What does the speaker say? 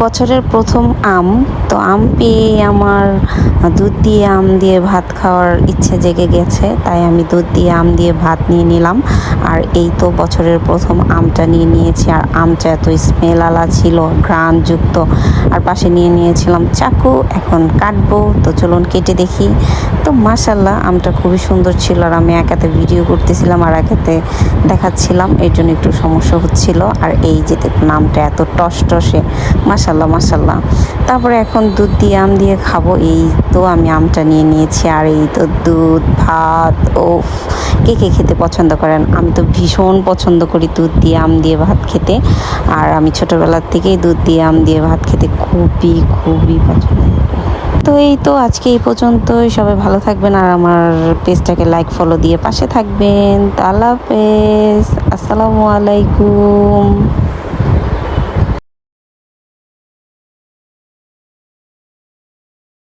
বছরের প্রথম আম, তো আম পেয়ে আমার দুধ দিয়ে আম দিয়ে ভাত খাওয়ার ইচ্ছে জেগে গেছে, তাই আমি দুধ দিয়ে আম দিয়ে ভাত নিয়ে নিলাম। আর এই তো বছরের প্রথম আমটা নিয়ে নিয়েছি, আর আমটা এত স্মেল আলা ছিল, ঘ্রাণযুক্ত। আর পাশে নিয়ে নিয়েছিলাম চাকু, এখন কাটবো, তো চলুন কেটে দেখি। তো মাশাল্লাহ আমটা খুবই সুন্দর ছিল, আর আমি এক হাতে ভিডিও করতেছিলাম আর এক হাতে দেখাচ্ছিলাম, এর জন্য একটু সমস্যা হচ্ছিল। আর এই যে দেখুন আমটা এত টসটসে, মাশাল্লাহ মাশাল্লাহ। তারপরে এখন দুধ দিয়ে আম দিয়ে খাবো, এই তো আমি আমটা নিয়ে নিয়েছি। আর এই তো দুধ ভাত, ও কে কে খেতে পছন্দ করেন? আমি তো ভীষণ পছন্দ করি দুধ দিয়ে আম দিয়ে ভাত খেতে, আর আমি ছোটোবেলার থেকেই দুধ দিয়ে আম দিয়ে ভাত খেতে খুবই খুবই পছন্দ করি। তো এই তো আজকে এই পর্যন্তই, সবাই ভালো থাকবেন আর আমার পেজটাকে লাইক ফলো দিয়ে পাশে থাকবেন। তো আল্লাহ হাফেজ, আসসালামু আলাইকুম।